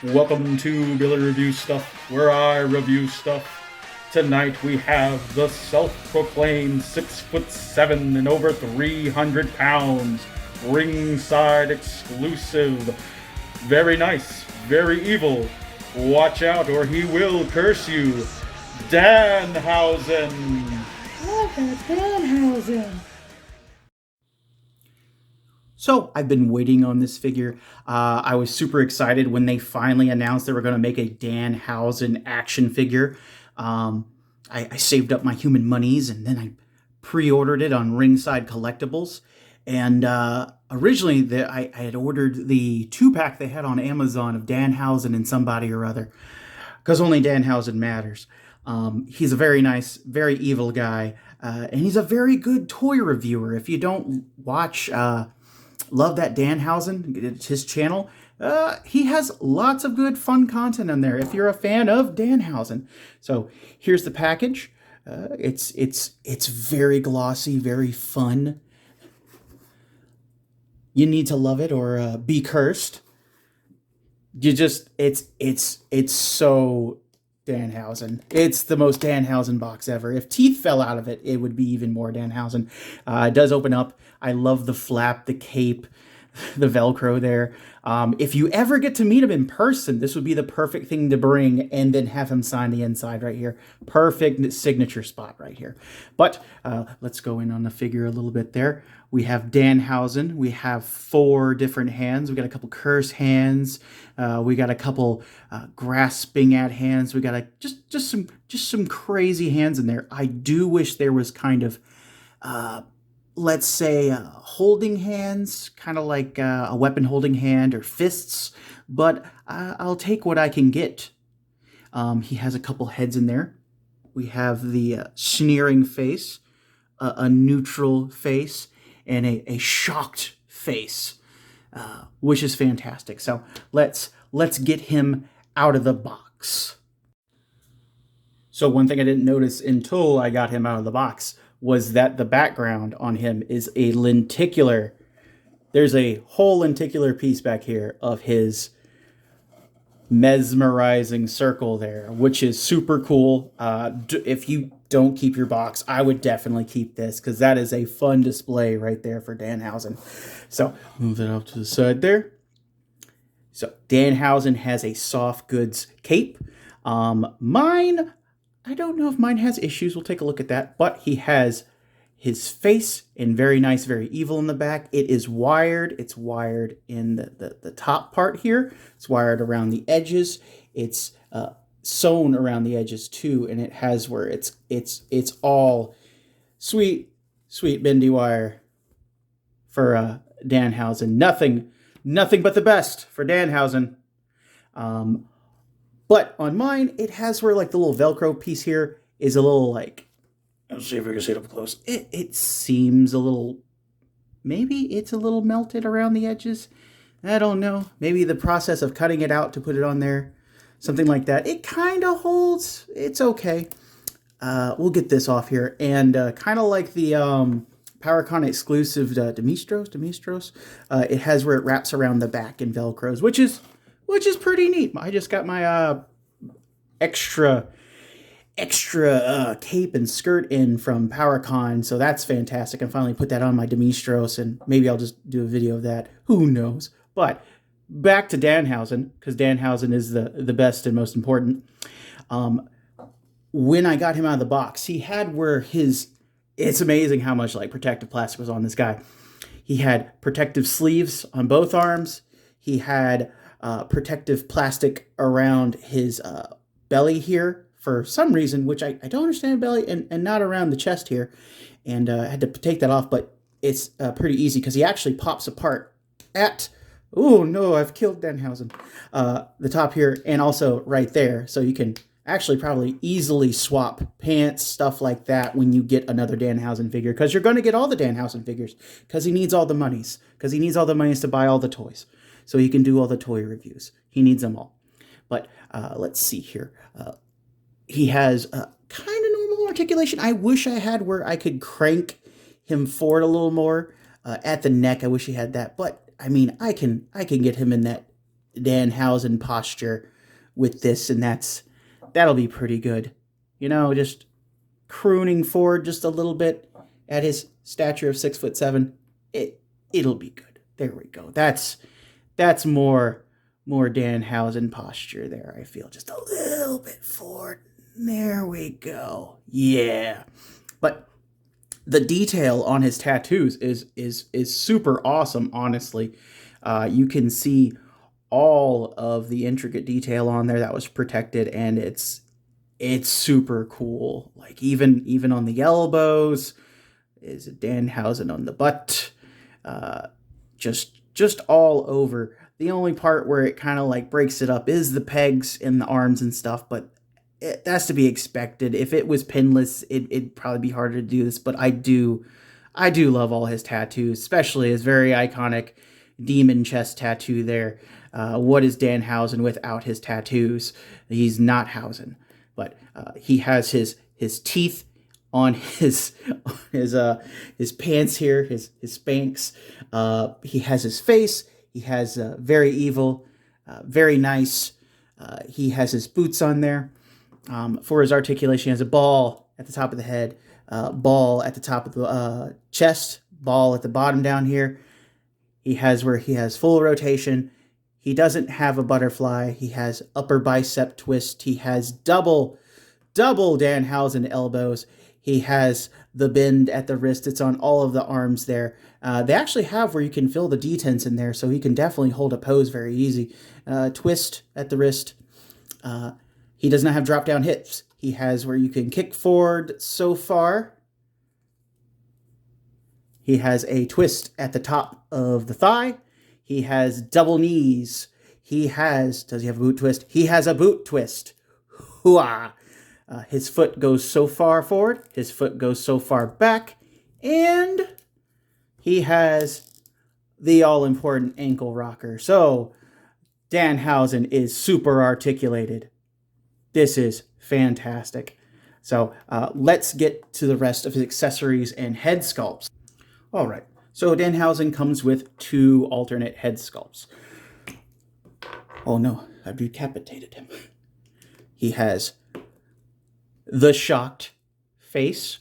Welcome to Billy Review Stuff, where I review stuff. Tonight we have the self-proclaimed 6'7" and over 300 pounds, ringside exclusive. Very nice, very evil. Watch out or he will curse you. Danhausen. Okay, Danhausen. So I've been waiting on this figure. I was super excited when they finally announced they were going to make a Danhausen action figure. I saved up my human monies and then I pre-ordered it on Ringside Collectibles. And originally I had ordered the 2-pack they had on Amazon of Danhausen and somebody or other, because only Danhausen matters. He's a very nice, very evil guy, and he's a very good toy reviewer. If you don't watch Love That Danhausen, it's his channel. He has lots of good fun content on there if you're a fan of Danhausen. So here's the package. It's very glossy, very fun. You need to love it or be cursed. It's so Danhausen. It's the most Danhausen box ever. If teeth fell out of it, it would be even more Danhausen. It does open up. I love the flap, the cape, the Velcro there. If you ever get to meet him in person, this would be the perfect thing to bring and then have him sign the inside right here. Perfect signature spot right here. But let's go in on the figure a little bit there. We have Danhausen. We have 4 different hands. We got a couple curse hands. We got a couple grasping at hands. We got just some crazy hands in there. I do wish there was kind of let's say holding hands, kind of like a weapon holding hand or fists, but I'll take what I can get. He has a couple heads in there. We have the sneering face, a neutral face, and a shocked face, which is fantastic. So let's get him out of the box. So one thing I didn't notice until I got him out of the box was that the background on him is a lenticular. There's a whole lenticular piece back here of his mesmerizing circle there, which is super cool. If you don't keep your box, I would definitely keep this because that is a fun display right there for Danhausen. So move that off to the side there. So Danhausen has a soft goods cape. Mine, I don't know if mine has issues. We'll take a look at that. But he has his face in very nice, very evil in the back. It is wired. It's wired in the top part here. It's wired around the edges. It's sewn around the edges too. And it has where it's all sweet bendy wire for Danhausen. Nothing but the best for Danhausen. But on mine, it has where like the little Velcro piece here is a little like, let's see if we can see it up close. It seems a little, maybe it's a little melted around the edges. I don't know. Maybe the process of cutting it out to put it on there, something like that. It kind of holds. It's okay. We'll get this off here. And kind of like the PowerCon exclusive Demistros, it has where it wraps around the back and Velcros, which is pretty neat. I just got my extra cape and skirt in from PowerCon, so that's fantastic. I finally put that on my Demistros, and maybe I'll just do a video of that. Who knows? But back to Danhausen, because Danhausen is the best and most important. When I got him out of the box, he had where it's amazing how much like protective plastic was on this guy. He had protective sleeves on both arms. He had protective plastic around his belly here for some reason, which I don't understand belly, and not around the chest here. And I had to take that off, but it's pretty easy because he actually pops apart at, oh no, I've killed Danhausen, the top here and also right there. So you can actually probably easily swap pants, stuff like that when you get another Danhausen figure, because you're going to get all the Danhausen figures because he needs all the monies, because he needs all the monies to buy all the toys. So he can do all the toy reviews. He needs them all. But let's see here. He has kind of normal articulation. I wish I had where I could crank him forward a little more at the neck. I wish he had that. But I mean, I can get him in that Danhausen posture with this, and that'll be pretty good. Just crooning forward just a little bit at his stature of 6'7". It'll be good. There we go. That's more Danhausen posture there. I feel just a little bit forward. There we go. Yeah. But the detail on his tattoos is super awesome, honestly. You can see all of the intricate detail on there that was protected, and it's super cool. Like even on the elbows, is a Danhausen on the butt, just all over. The only part where it kind of like breaks it up is the pegs in the arms and stuff, but that's to be expected. If it was pinless, it'd probably be harder to do this, but I do love all his tattoos, especially his very iconic demon chest tattoo there. What is Danhausen without his tattoos? He's not Hausen, but he has his teeth on his pants here, his Spanx. He has his face. He has very evil, very nice. He has his boots on there. For his articulation, he has a ball at the top of the head, ball at the top of the chest, ball at the bottom down here. He has full rotation. He doesn't have a butterfly. He has upper bicep twist. He has double Danhausen elbows. He has the bend at the wrist. It's on all of the arms there. They actually have where you can fill the detents in there, so he can definitely hold a pose very easy. Twist at the wrist. He does not have drop down hips. He has where you can kick forward so far. He has a twist at the top of the thigh. He has double knees. Does he have a boot twist? He has a boot twist. Hooah! His foot goes so far forward. His foot goes so far back. And he has the all-important ankle rocker. So, Danhausen is super articulated. This is fantastic. So, let's get to the rest of his accessories and head sculpts. All right. So, Danhausen comes with 2 alternate head sculpts. Oh no, I've decapitated him. He has the shocked face,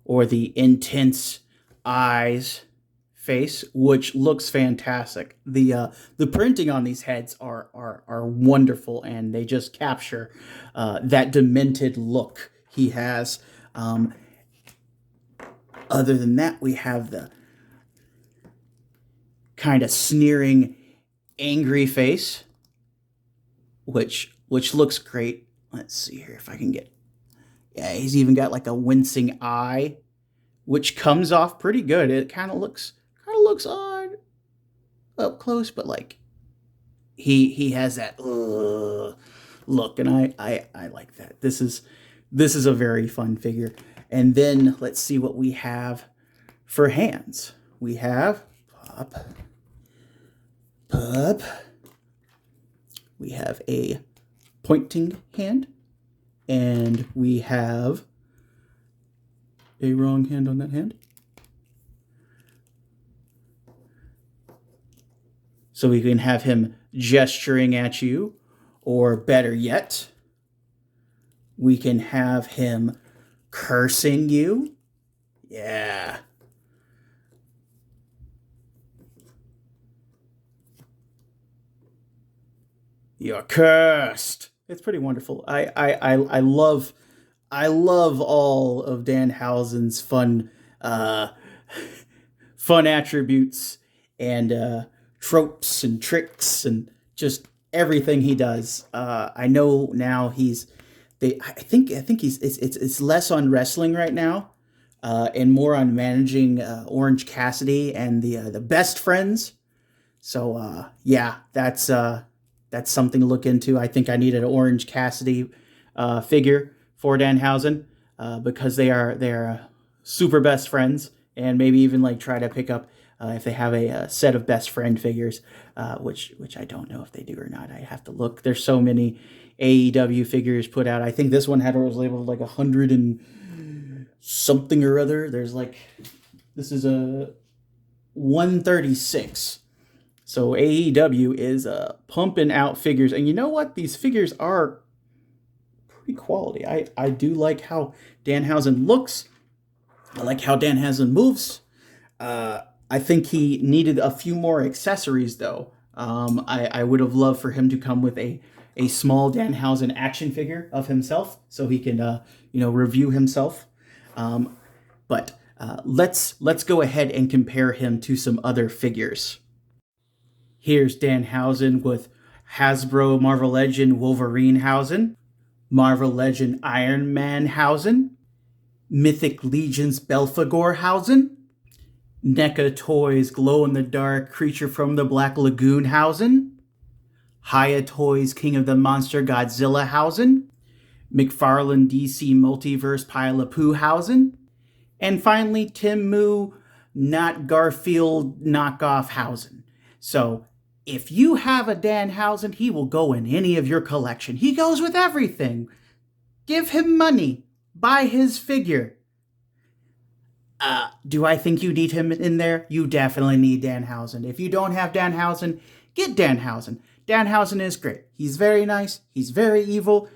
or the intense eyes face, which looks fantastic. The printing on these heads are wonderful, and they just capture that demented look he has. Other than that, we have the kind of sneering, angry face, which looks great. Let's see here if I can get. Yeah, he's even got like a wincing eye, which comes off pretty good. It kind of looks odd up close, but like he has that look, and I like that. This is a very fun figure. And then let's see what we have for hands. We have Pup. We have a pointing hand, and we have a wrong hand on that hand. So we can have him gesturing at you, or better yet, we can have him cursing you. Yeah. You're cursed. It's pretty wonderful. I love all of Danhausen's fun attributes and tropes and tricks and just everything he does. I know now I think it's less on wrestling right now, and more on managing Orange Cassidy and the Best Friends. So yeah, that's something to look into. I think I need an Orange Cassidy figure for Danhausen because they are super best friends, and maybe even like try to pick up if they have a set of best friend figures, which I don't know if they do or not. I have to look. There's so many AEW figures put out. I think this one was labeled like 100 and something or other. This is a 136 So AEW is pumping out figures, and you know what? These figures are pretty quality. I do like how Danhausen looks. I like how Danhausen moves. I think he needed a few more accessories, though. I would have loved for him to come with a small Danhausen action figure of himself, so he can review himself. But let's go ahead and compare him to some other figures. Here's Danhausen with Hasbro Marvel Legend Wolverinehausen, Marvel Legend Iron Manhausen, Mythic Legions Belphegorhausen, NECA Toys Glow in the Dark Creature from the Black Lagoonhausen, Haya Toys King of the Monster Godzillahausen, McFarlane DC Multiverse Pile of Poohausen, and finally Tim Moo Not Garfield Knockoff Hausen. So if you have a Danhausen, he will go in any of your collection. He goes with everything. Give him money. Buy his figure. Do I think you need him in there? You definitely need Danhausen. If you don't have Danhausen, get Danhausen. Danhausen is great. He's very nice. He's very evil.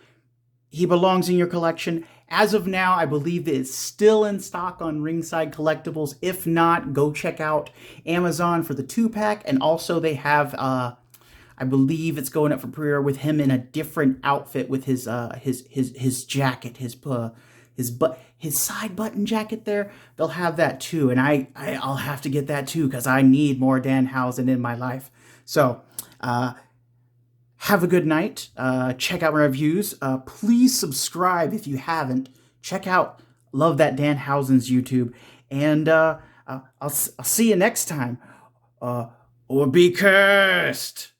He belongs in your collection. As of now, I believe it's still in stock on Ringside Collectibles. If not, go check out Amazon for the 2-pack. And also they have, I believe it's going up for pre-order with him in a different outfit with his jacket, his side button jacket there. They'll have that too. And I'll have to get that too because I need more Danhausen in my life. So, have a good night. Check out my reviews. Please subscribe if you haven't. Check out Love That Danhausen's YouTube. And I'll see you next time. Or be cursed.